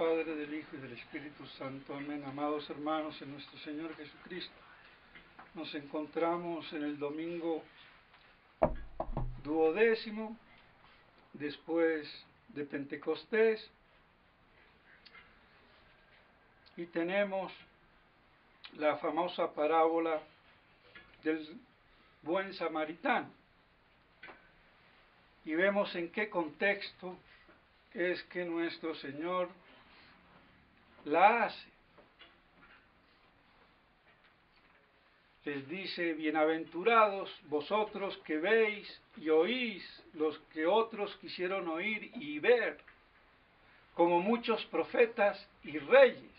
Padre, del Hijo y del Espíritu Santo. Amén. Amados hermanos en nuestro Señor Jesucristo, nos encontramos en el domingo 12º, después de Pentecostés, y tenemos la famosa parábola del buen samaritano. Y vemos en qué contexto es que nuestro Señor la hace. Les dice: bienaventurados vosotros que veis y oís los que otros quisieron oír y ver, como muchos profetas y reyes,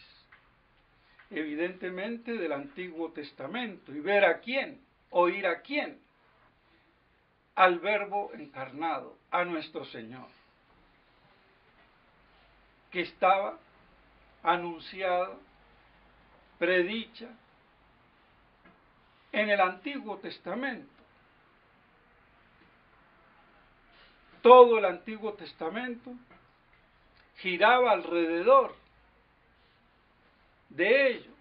evidentemente del Antiguo Testamento. ¿Y ver a quién? ¿Oír a quién? Al Verbo encarnado, a nuestro Señor, que estaba anunciada, predicha en el Antiguo Testamento. Todo el Antiguo Testamento giraba alrededor de ello.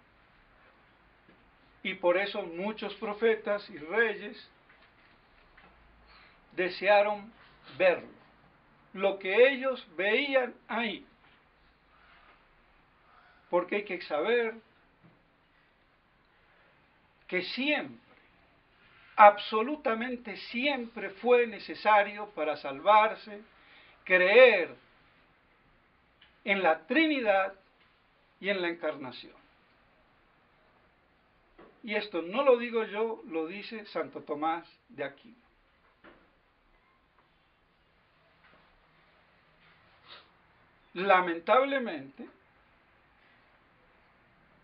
Y por eso muchos profetas y reyes desearon verlo, lo que ellos veían ahí. Porque hay que saber que siempre, absolutamente siempre fue necesario para salvarse, creer en la Trinidad y en la Encarnación. Y esto no lo digo yo, lo dice Santo Tomás de Aquino. Lamentablemente,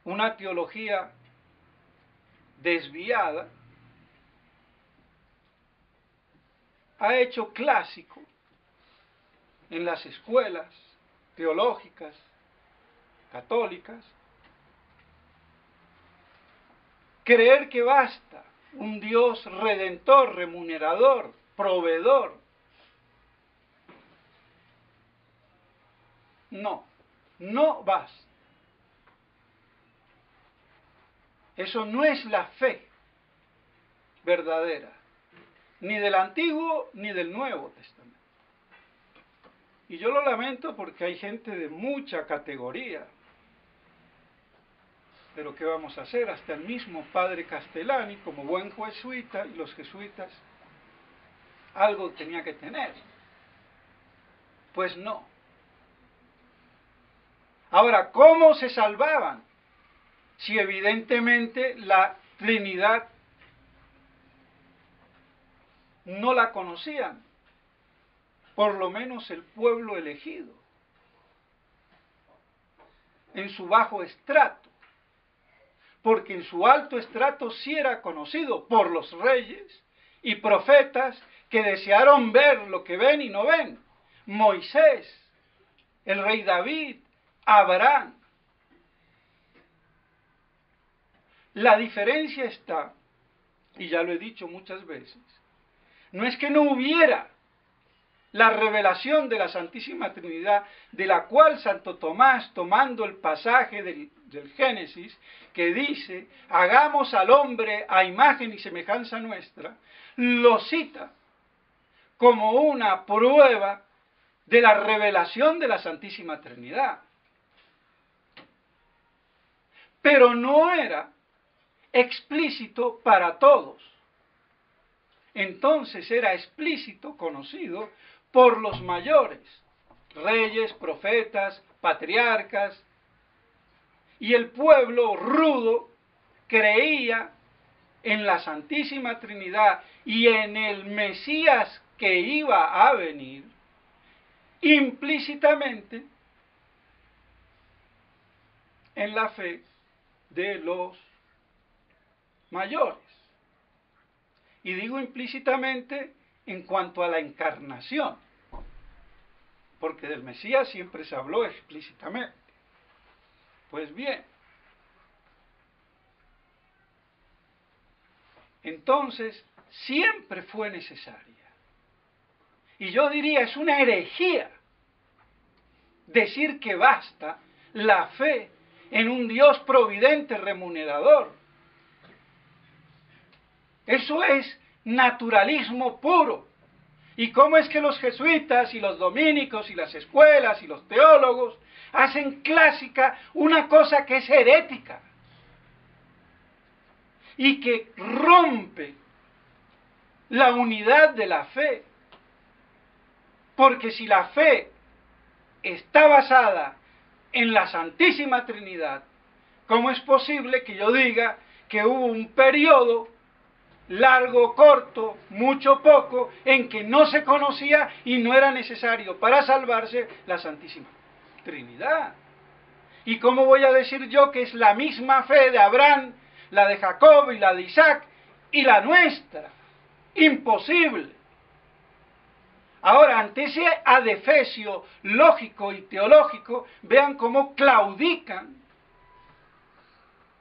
una teología desviada ha hecho clásico en las escuelas teológicas católicas creer que basta un Dios redentor, remunerador, proveedor. No, no basta. Eso no es la fe verdadera, ni del Antiguo ni del Nuevo Testamento. Y yo lo lamento porque hay gente de mucha categoría. Pero ¿qué vamos a hacer? Hasta el mismo padre Castellani, como buen jesuita, y los jesuitas, algo tenía que tener. Pues no. Ahora, ¿cómo se salvaban? Si evidentemente la Trinidad no la conocían, por lo menos el pueblo elegido, en su bajo estrato, porque en su alto estrato sí era conocido por los reyes y profetas que desearon ver lo que ven y no ven. Moisés, el rey David, Abraham. La diferencia está, y ya lo he dicho muchas veces, no es que no hubiera la revelación de la Santísima Trinidad, de la cual Santo Tomás, tomando el pasaje del Génesis, que dice, hagamos al hombre a imagen y semejanza nuestra, lo cita como una prueba de la revelación de la Santísima Trinidad. Pero no era explícito para todos. Entonces era explícito, conocido por los mayores, reyes, profetas, patriarcas, y el pueblo rudo creía en la Santísima Trinidad y en el Mesías que iba a venir, implícitamente en la fe de los mayores. Y digo implícitamente en cuanto a la encarnación, porque del Mesías siempre se habló explícitamente. Pues bien, entonces siempre fue necesaria. Y yo diría, es una herejía decir que basta la fe en un Dios providente, remunerador. Eso es naturalismo puro. ¿Y cómo es que los jesuitas y los dominicos y las escuelas y los teólogos hacen clásica una cosa que es herética y que rompe la unidad de la fe? Porque si la fe está basada en la Santísima Trinidad, ¿cómo es posible que yo diga que hubo un periodo largo, corto, mucho, poco, en que no se conocía y no era necesario para salvarse la Santísima Trinidad? ¿Y cómo voy a decir yo que es la misma fe de Abraham, la de Jacob y la de Isaac y la nuestra? Imposible. Ahora, ante ese adefesio lógico y teológico, vean cómo claudican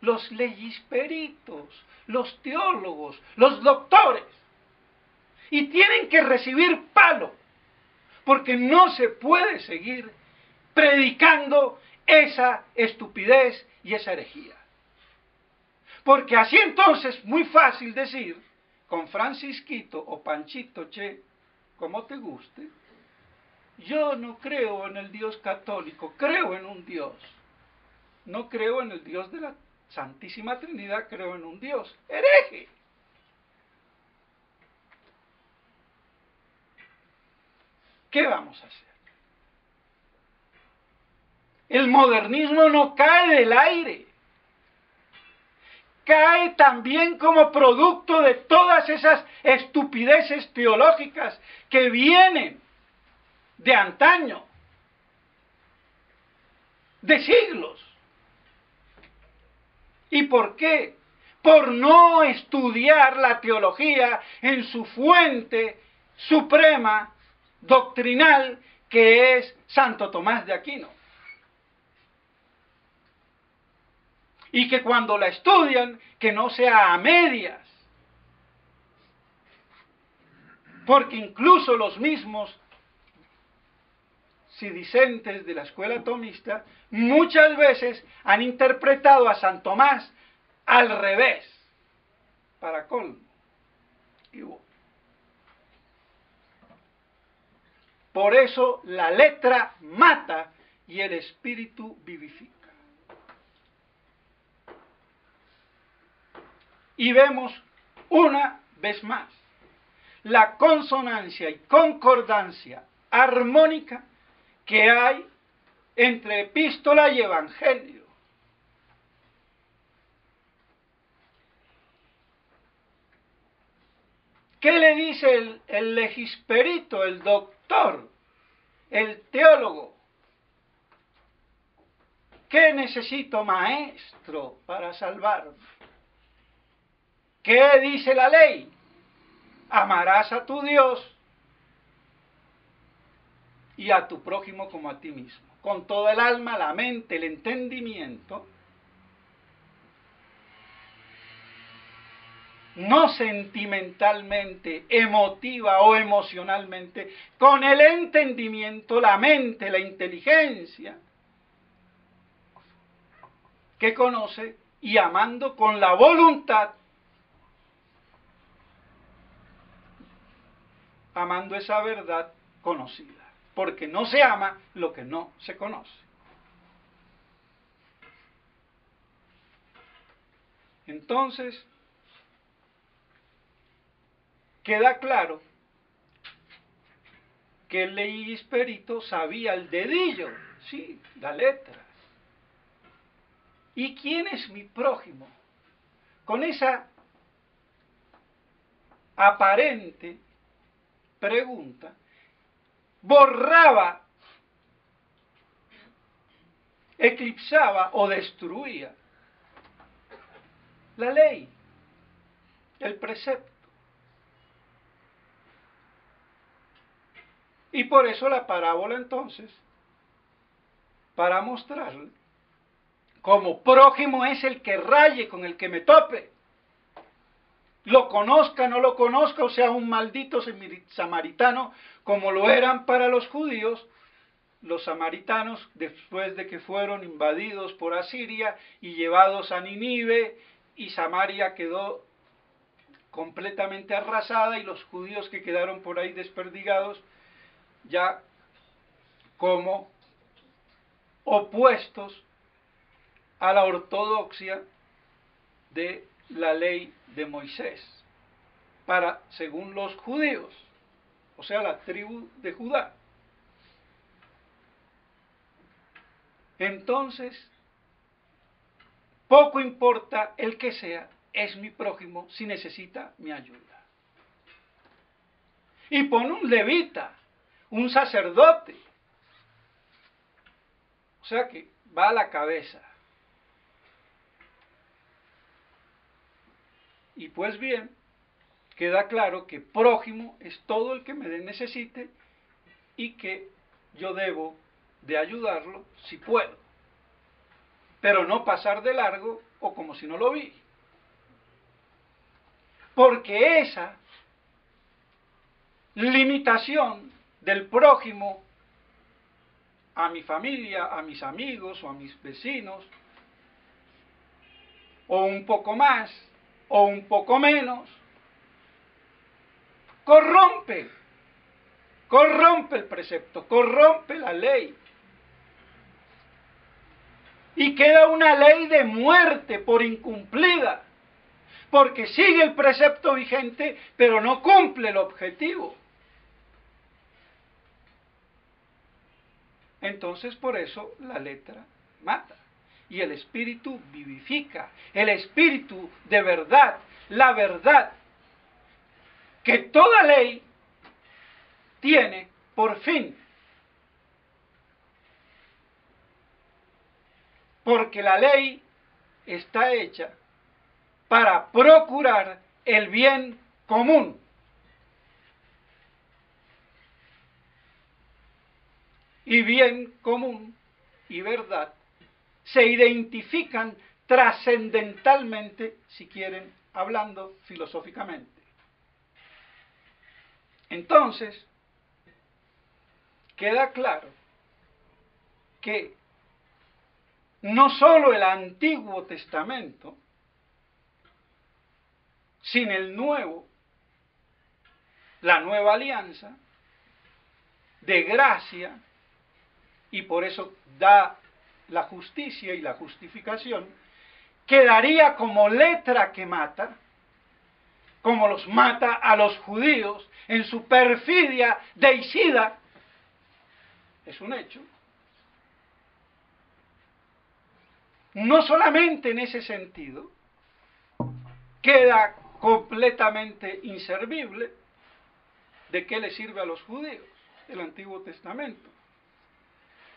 los legisperitos, los teólogos, los doctores, y tienen que recibir palo, porque no se puede seguir predicando esa estupidez y esa herejía. Porque así entonces, muy fácil decir, con Francisquito o Panchito, che, como te guste, yo no creo en el Dios católico, creo en un Dios. No creo en el Dios de la Santísima Trinidad, creo en un Dios hereje. ¿Qué vamos a hacer? El modernismo no cae del aire. Cae también como producto de todas esas estupideces teológicas que vienen de antaño, de siglos. ¿Y por qué? Por no estudiar la teología en su fuente suprema, doctrinal, que es Santo Tomás de Aquino. Y que cuando la estudian, que no sea a medias. Porque incluso los mismos sedicentes de la escuela tomista muchas veces han interpretado a San Tomás al revés, para colmo. Por eso la letra mata y el espíritu vivifica. Y vemos una vez más la consonancia y concordancia armónica que hay entre epístola y evangelio. ¿Qué le dice el legisperito, el doctor, el teólogo? ¿Qué necesito, maestro, para salvarme? ¿Qué dice la ley? Amarás a tu Dios y a tu prójimo como a ti mismo, con toda el alma, la mente, el entendimiento, no sentimentalmente, emotiva o emocionalmente, con el entendimiento, la mente, la inteligencia, que conoce, y amando con la voluntad, amando esa verdad conocida, porque no se ama lo que no se conoce. Entonces, queda claro que el legisperito sabía el dedillo, sí, la letra. ¿Y quién es mi prójimo? Con esa aparente pregunta, borraba, eclipsaba o destruía la ley, el precepto. Y por eso la parábola entonces, para mostrarle como prójimo es el que raye con el que me tope. Lo conozca, no lo conozca, o sea, un maldito samaritano, como lo eran para los judíos, los samaritanos después de que fueron invadidos por Asiria y llevados a Nínive, y Samaria quedó completamente arrasada, y los judíos que quedaron por ahí desperdigados ya como opuestos a la ortodoxia de la ley de Moisés, según los judíos, o sea, la tribu de Judá. Entonces, poco importa el que sea, es mi prójimo si necesita mi ayuda. Y pone un levita, un sacerdote, o sea que va a la cabeza. Y pues bien, queda claro que prójimo es todo el que me necesite y que yo debo de ayudarlo si puedo, pero no pasar de largo o como si no lo vi. Porque esa limitación del prójimo a mi familia, a mis amigos o a mis vecinos, o un poco más, o un poco menos, corrompe el precepto, corrompe la ley. Y queda una ley de muerte por incumplida, porque sigue el precepto vigente, pero no cumple el objetivo. Entonces, por eso la letra mata y el espíritu vivifica, el espíritu de verdad, la verdad, que toda ley tiene por fin. Porque la ley está hecha para procurar el bien común. Y bien común y verdad se identifican trascendentalmente, si quieren, hablando filosóficamente. Entonces, queda claro que no solo el Antiguo Testamento, sin el Nuevo, la nueva alianza de gracia, y por eso da la justicia y la justificación, quedaría como letra que mata, como los mata a los judíos en su perfidia deicida. Es un hecho. No solamente en ese sentido, queda completamente inservible. ¿De qué le sirve a los judíos el Antiguo Testamento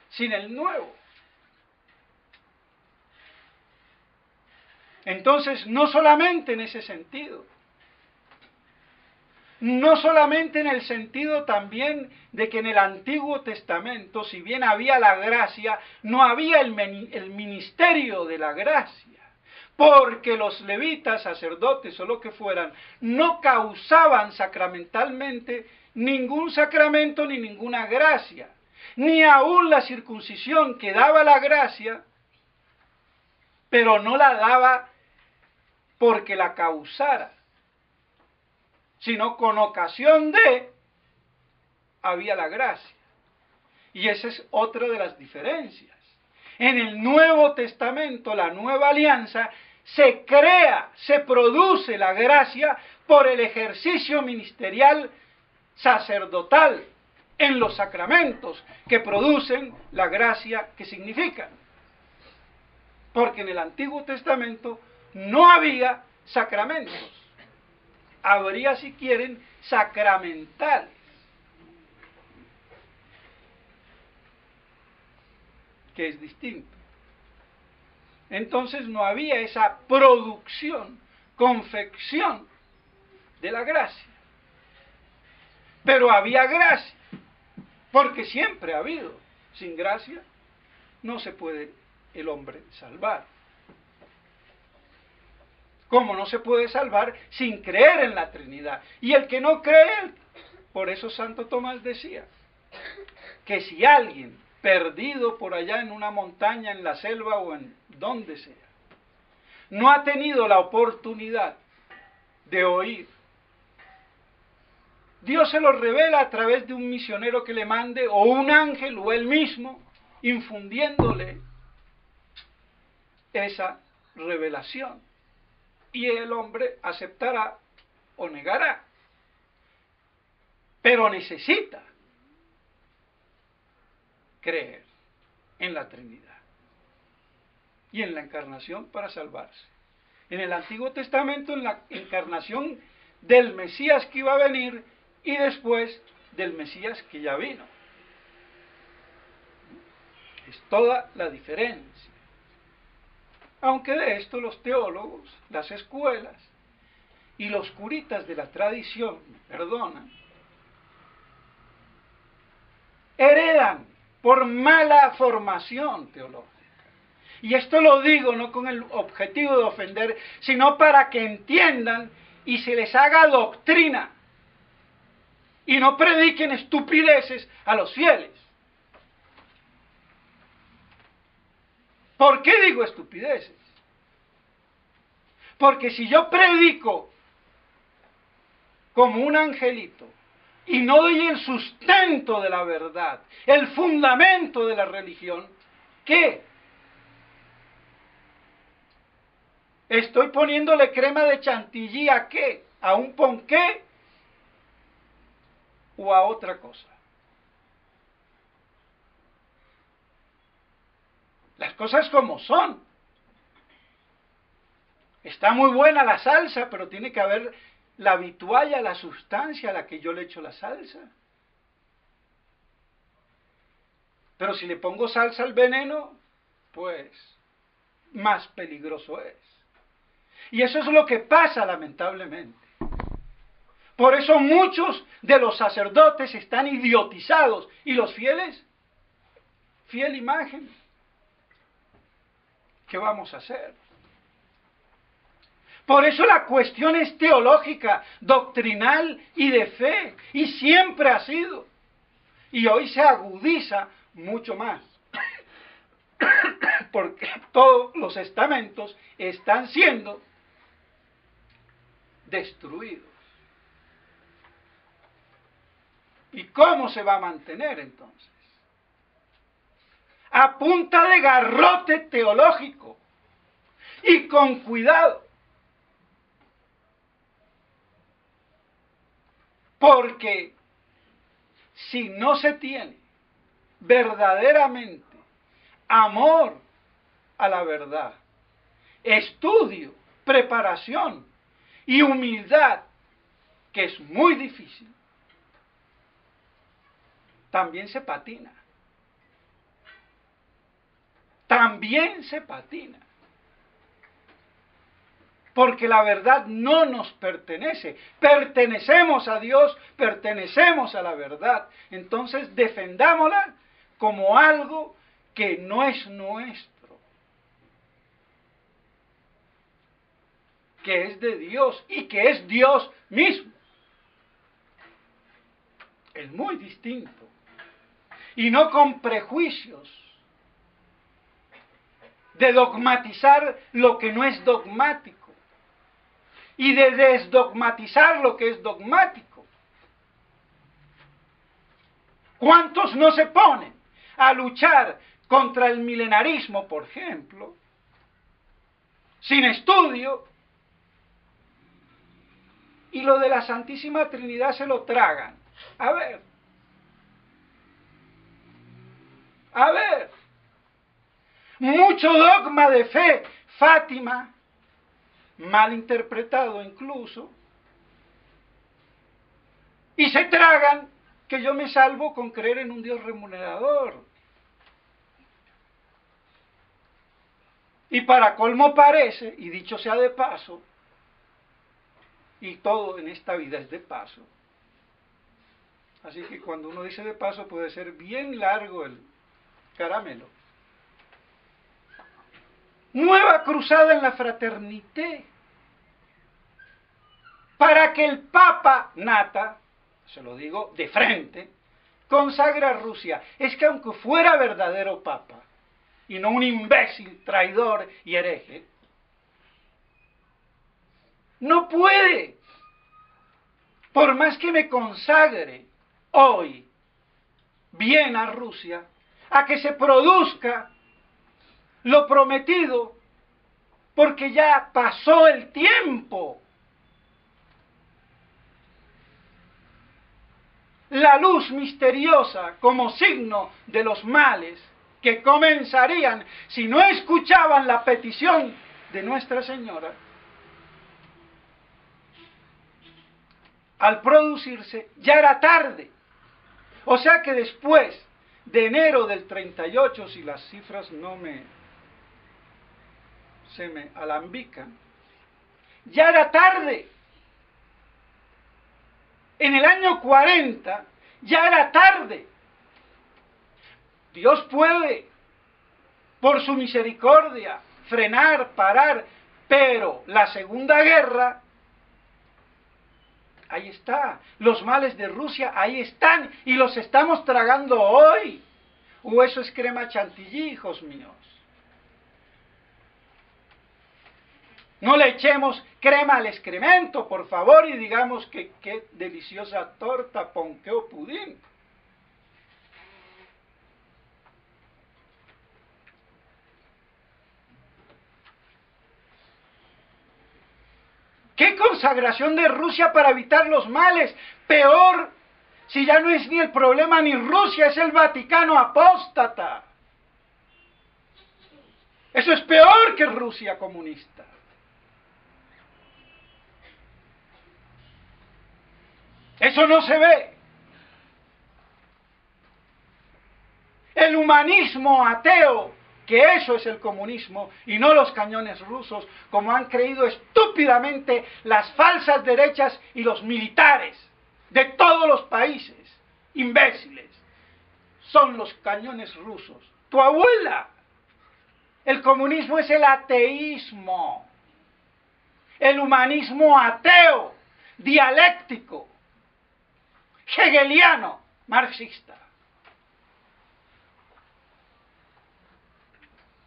sin el Nuevo? Entonces, no solamente en ese sentido, no solamente en el sentido también de que en el Antiguo Testamento, si bien había la gracia, no había el ministerio de la gracia, porque los levitas, sacerdotes o lo que fueran, no causaban sacramentalmente ningún sacramento ni ninguna gracia, ni aún la circuncisión que daba la gracia, pero no la daba porque la causara, sino con ocasión de había la gracia. Y esa es otra de las diferencias. En el Nuevo Testamento, la nueva alianza, se crea, se produce la gracia por el ejercicio ministerial sacerdotal en los sacramentos que producen la gracia que significan. Porque en el Antiguo Testamento no había sacramentos. Habría, si quieren, sacramentales, que es distinto. Entonces no había esa producción, confección de la gracia. Pero había gracia, porque siempre ha habido. Sin gracia no se puede el hombre salvar. Como no se puede salvar sin creer en la Trinidad. Y el que no cree, por eso Santo Tomás decía, que si alguien perdido por allá en una montaña, en la selva o en donde sea, no ha tenido la oportunidad de oír, Dios se lo revela a través de un misionero que le mande, o un ángel, o él mismo, infundiéndole esa revelación. Y el hombre aceptará o negará. Pero necesita creer en la Trinidad y en la encarnación para salvarse. En el Antiguo Testamento, en la encarnación del Mesías que iba a venir, y después del Mesías que ya vino. Es toda la diferencia. Aunque de esto los teólogos, las escuelas y los curitas de la tradición, perdonan, heredan por mala formación teológica. Y esto lo digo no con el objetivo de ofender, sino para que entiendan y se les haga doctrina. Y no prediquen estupideces a los fieles. ¿Por qué digo estupideces? Porque si yo predico como un angelito y no doy el sustento de la verdad, el fundamento de la religión, ¿qué? Estoy poniéndole crema de chantilly ¿a qué? ¿A un ponqué? ¿O a otra cosa? Las cosas como son. Está muy buena la salsa, pero tiene que haber la vitualla, la sustancia a la que yo le echo la salsa. Pero si le pongo salsa al veneno, pues más peligroso es. Y eso es lo que pasa lamentablemente. Por eso muchos de los sacerdotes están idiotizados. ¿Y los fieles? Fiel imagen. ¿Qué vamos a hacer? Por eso la cuestión es teológica, doctrinal y de fe. Y siempre ha sido. Y hoy se agudiza mucho más. Porque todos los estamentos están siendo destruidos. ¿Y cómo se va a mantener entonces? A punta de garrote teológico y con cuidado. Porque si no se tiene verdaderamente amor a la verdad, estudio, preparación y humildad, que es muy difícil, también se patina. También se patina. Porque la verdad no nos pertenece. Pertenecemos a Dios, pertenecemos a la verdad. Entonces defendámosla como algo que no es nuestro, que es de Dios y que es Dios mismo. Es muy distinto. Y no con prejuicios de dogmatizar lo que no es dogmático y de desdogmatizar lo que es dogmático. ¿Cuántos no se ponen a luchar contra el milenarismo, por ejemplo, sin estudio, y lo de la Santísima Trinidad se lo tragan? A ver, mucho dogma de fe, Fátima, mal interpretado incluso, y se tragan que yo me salvo con creer en un Dios remunerador. Y para colmo parece, y dicho sea de paso, y todo en esta vida es de paso, así que cuando uno dice de paso puede ser bien largo el caramelo. Nueva cruzada en la fraternité, para que el Papa Nata, se lo digo de frente, consagre a Rusia, es que aunque fuera verdadero papa, y no un imbécil, traidor y hereje, no puede, por más que me consagre hoy bien a Rusia, a que se produzca lo prometido, porque ya pasó el tiempo. La luz misteriosa como signo de los males que comenzarían si no escuchaban la petición de Nuestra Señora, al producirse ya era tarde. O sea que después de enero del 38, si las cifras no se me alambican, ya era tarde. En el año 40 ya era tarde. Dios puede, por su misericordia, frenar, parar, pero la Segunda Guerra, ahí está. Los males de Rusia, ahí están, y los estamos tragando hoy. O eso es crema chantilly, hijos míos. No le echemos crema al excremento, por favor, y digamos que qué deliciosa torta, ponqué o pudín. ¿Qué consagración de Rusia para evitar los males? Peor, si ya no es ni el problema ni Rusia, es el Vaticano apóstata. Eso es peor que Rusia comunista. Eso no se ve. El humanismo ateo, que eso es el comunismo y no los cañones rusos, como han creído estúpidamente las falsas derechas y los militares de todos los países, imbéciles, son los cañones rusos. Tu abuela. El comunismo es el ateísmo, el humanismo ateo, dialéctico, hegeliano, marxista.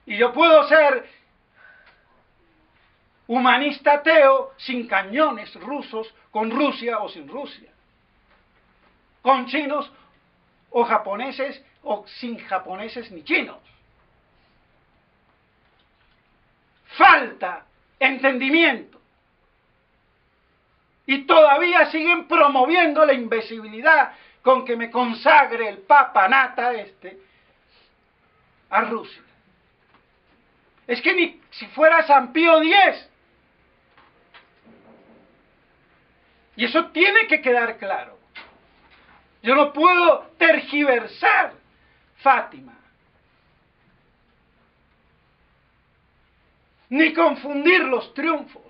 Y yo puedo ser humanista ateo sin cañones rusos, con Rusia o sin Rusia, con chinos o japoneses o sin japoneses ni chinos. Falta entendimiento. Y todavía siguen promoviendo la imbecilidad con que me consagre el Papa Nata a Rusia. Es que ni si fuera San Pío X. Y eso tiene que quedar claro. Yo no puedo tergiversar Fátima, ni confundir los triunfos.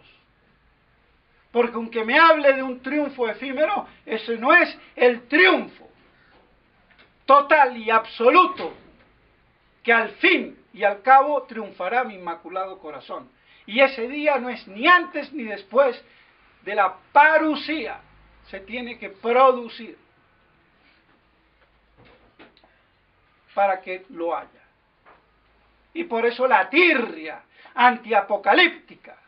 Porque aunque me hable de un triunfo efímero, ese no es el triunfo total y absoluto que al fin y al cabo triunfará mi Inmaculado Corazón. Y ese día no es ni antes ni después de la parusía, se tiene que producir para que lo haya. Y por eso la tirria antiapocalíptica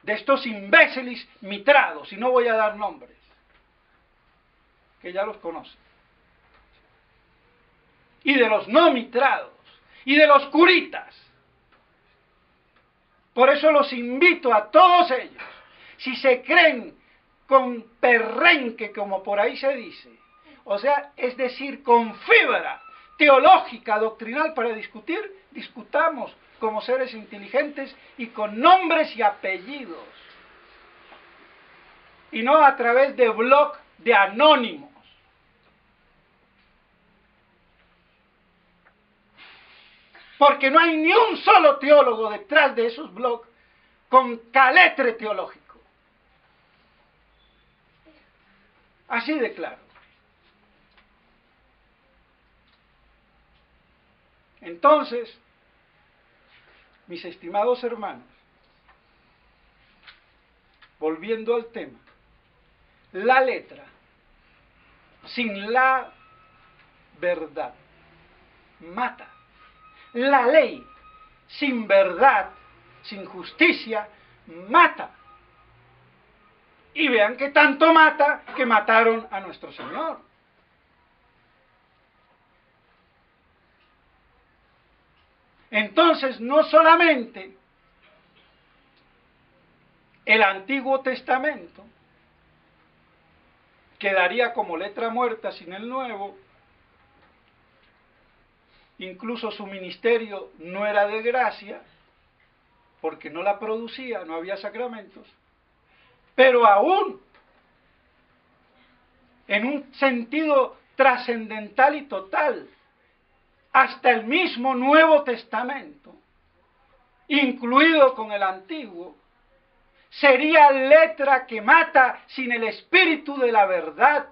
de estos imbéciles mitrados, y no voy a dar nombres, que ya los conocen, y de los no mitrados, y de los curitas. Por eso los invito a todos ellos, si se creen con perrenque, como por ahí se dice, o sea, es decir, con fibra teológica, doctrinal para discutir, discutamos como seres inteligentes y con nombres y apellidos, y no a través de blog de anónimos. Porque no hay ni un solo teólogo detrás de esos blogs con caletre teológico. Así de claro. Entonces, mis estimados hermanos, volviendo al tema, La letra sin la verdad mata. La ley sin verdad, sin justicia, mata. Y vean que tanto mata que mataron a nuestro Señor. Entonces, no solamente el Antiguo Testamento quedaría como letra muerta sin el Nuevo, incluso su ministerio no era de gracia, porque no la producía, no había sacramentos, pero aún en un sentido trascendental y total, hasta el mismo Nuevo Testamento, incluido con el Antiguo, sería letra que mata sin el espíritu de la verdad.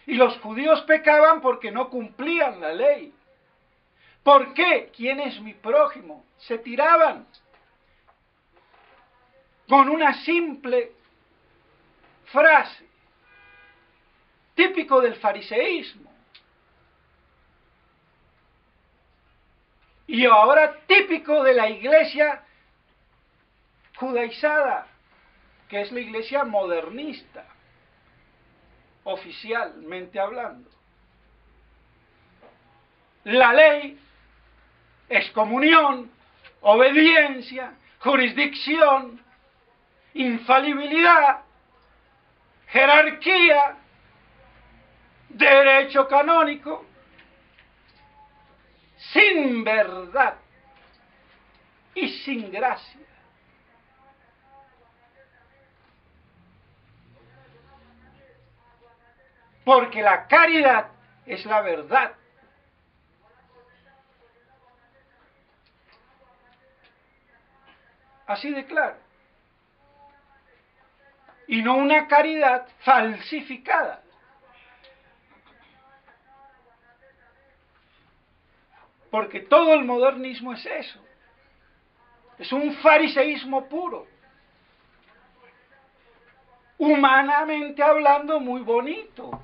Y los judíos pecaban porque no cumplían la ley. ¿Por qué? ¿Quién es mi prójimo? Se tiraban con una simple frase, típico del fariseísmo. Y ahora típico de la iglesia judaizada, que es la iglesia modernista, oficialmente hablando. La ley, excomunión, obediencia, jurisdicción, infalibilidad, jerarquía, derecho canónico, sin verdad y sin gracia. Porque la caridad es la verdad. Así de claro. Y no una caridad falsificada. Porque todo el modernismo es eso. Es un fariseísmo puro. Humanamente hablando, muy bonito.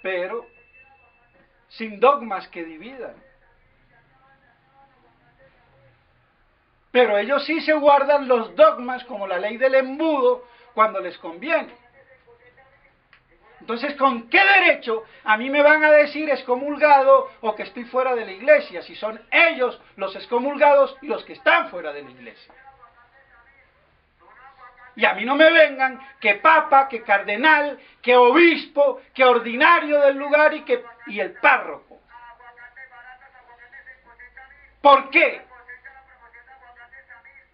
Pero sin dogmas que dividan. Pero ellos sí se guardan los dogmas como la ley del embudo cuando les conviene. Entonces, ¿con qué derecho a mí me van a decir excomulgado o que estoy fuera de la iglesia, si son ellos los excomulgados y los que están fuera de la iglesia? Y a mí no me vengan que papa, que cardenal, que obispo, que ordinario del lugar y el párroco. ¿Por qué?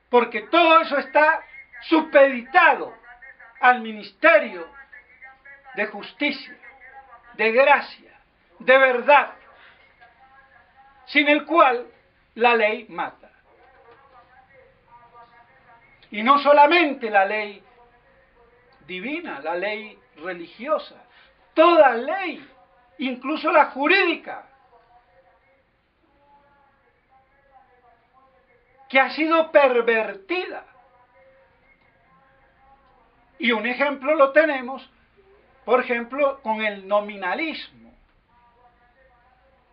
Porque todo eso está supeditado al ministerio de justicia, de gracia, de verdad, sin el cual la ley mata. Y no solamente la ley divina, la ley religiosa, toda ley, incluso la jurídica, que ha sido pervertida. Y un ejemplo lo tenemos, por ejemplo, con el nominalismo.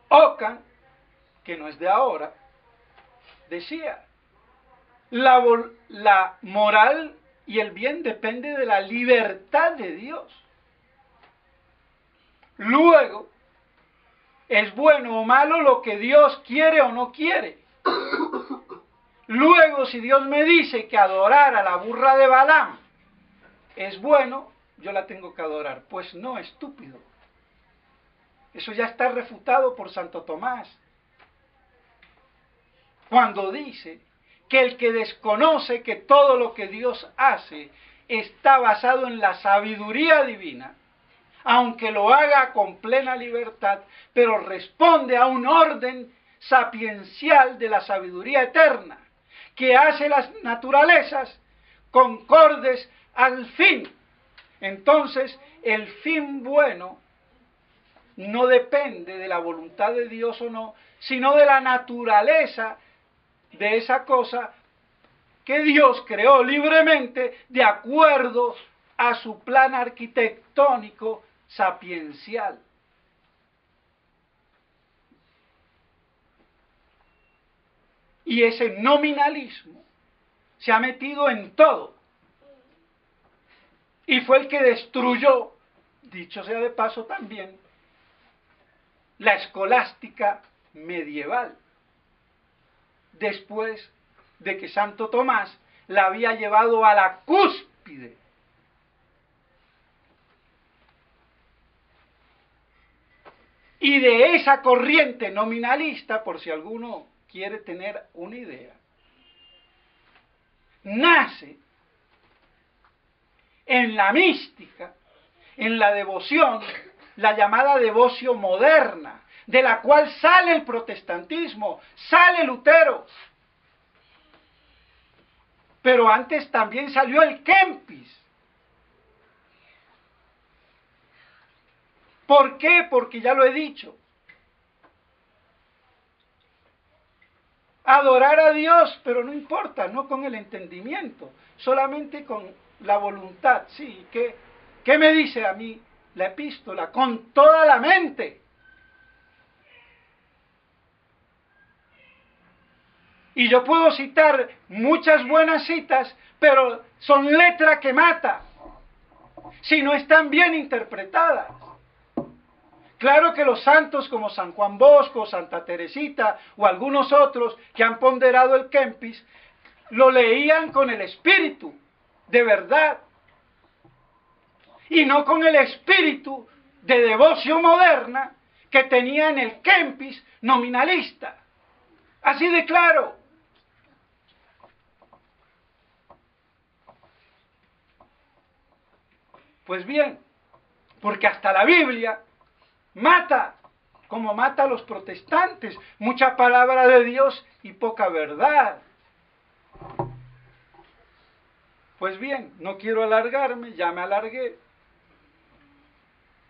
Ockham, que no es de ahora, decía, la moral y el bien depende de la libertad de Dios. Luego, es bueno o malo lo que Dios quiere o no quiere. Luego, si Dios me dice que adorar a la burra de Balaam es bueno, yo la tengo que adorar. Pues no, estúpido. Eso ya está refutado por Santo Tomás, cuando dice que el que desconoce que todo lo que Dios hace está basado en la sabiduría divina, aunque lo haga con plena libertad, pero responde a un orden sapiencial de la sabiduría eterna, que hace las naturalezas concordes al fin. Entonces, el fin bueno no depende de la voluntad de Dios o no, sino de la naturaleza de esa cosa que Dios creó libremente de acuerdo a su plan arquitectónico sapiencial. Y ese nominalismo se ha metido en todo. Y fue el que destruyó, dicho sea de paso también, la escolástica medieval, después de que Santo Tomás la había llevado a la cúspide. Y de esa corriente nominalista, por si alguno quiere tener una idea, nace en la mística, en la devoción, la llamada devoción moderna, de la cual sale el protestantismo, sale Lutero. Pero antes también salió el Kempis. ¿Por qué? Porque ya lo he dicho. Adorar a Dios, pero no importa, no con el entendimiento, solamente con la voluntad. Sí, ¿qué me dice a mí la epístola? Con toda la mente. Y yo puedo citar muchas buenas citas, pero son letra que mata, si no están bien interpretadas. Claro que los santos como San Juan Bosco, Santa Teresita o algunos otros que han ponderado el Kempis, lo leían con el espíritu de verdad y no con el espíritu de devoción moderna que tenía en el Kempis nominalista. Así de claro. Pues bien, porque hasta la Biblia mata, como mata a los protestantes, mucha palabra de Dios y poca verdad. Pues bien, no quiero alargarme, ya me alargué,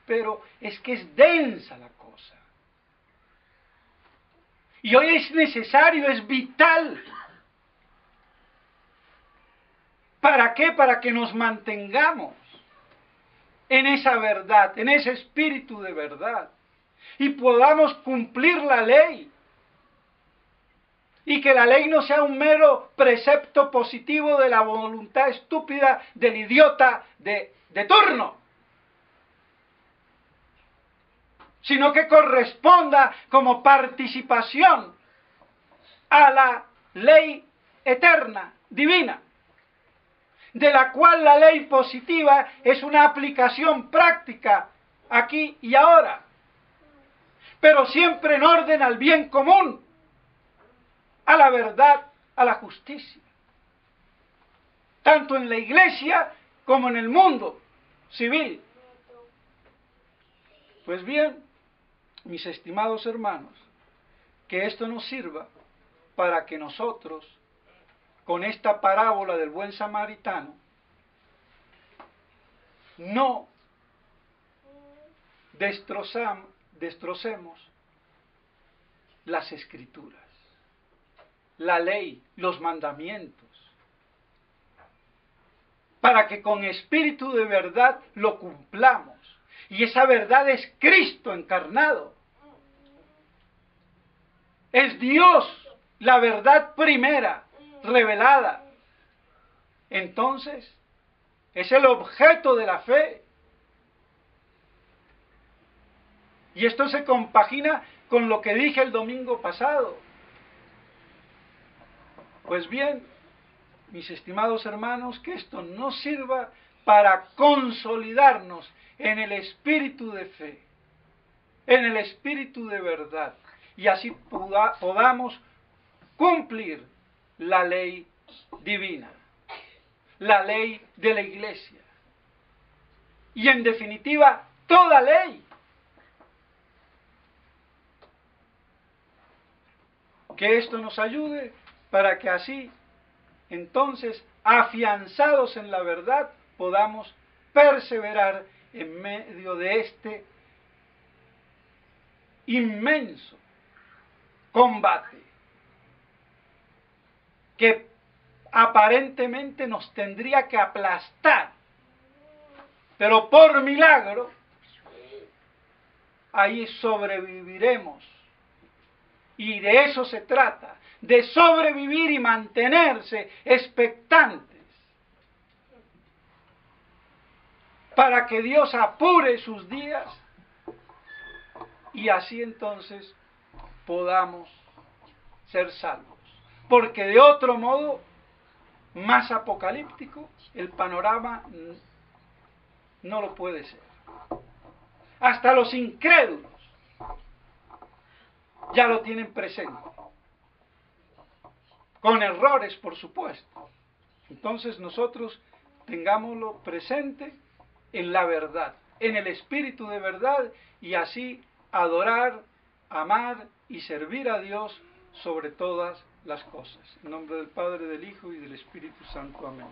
pero es que es densa la cosa. Y hoy es necesario, es vital. ¿Para qué? Para que nos mantengamos en esa verdad, en ese espíritu de verdad, y podamos cumplir la ley, y que la ley no sea un mero precepto positivo de la voluntad estúpida del idiota de turno, sino que corresponda como participación a la ley eterna, divina, de la cual la ley positiva es una aplicación práctica aquí y ahora, pero siempre en orden al bien común, a la verdad, a la justicia, tanto en la iglesia como en el mundo civil. Pues bien, mis estimados hermanos, que esto nos sirva para que nosotros, con esta parábola del buen samaritano, no destrocemos las escrituras, la ley, los mandamientos, para que con espíritu de verdad lo cumplamos. Y esa verdad es Cristo encarnado. Es Dios, la verdad primera, revelada. Entonces, es el objeto de la fe. Y esto se compagina con lo que dije el domingo pasado. Pues bien, mis estimados hermanos, que esto nos sirva para consolidarnos en el espíritu de fe, en el espíritu de verdad, y así podamos cumplir la ley divina, la ley de la iglesia, y en definitiva, toda ley. Que esto nos ayude para que así, entonces, afianzados en la verdad, podamos perseverar en medio de este inmenso combate que aparentemente nos tendría que aplastar, pero por milagro ahí sobreviviremos. Y de eso se trata, de sobrevivir y mantenerse expectantes para que Dios apure sus días y así entonces podamos ser salvos. Porque de otro modo, más apocalíptico, el panorama no lo puede ser. Hasta los incrédulos ya lo tienen presente, con errores por supuesto. Entonces nosotros tengámoslo presente en la verdad, en el espíritu de verdad, y así adorar, amar y servir a Dios sobre todas las cosas. En nombre del Padre, del Hijo y del Espíritu Santo. Amén.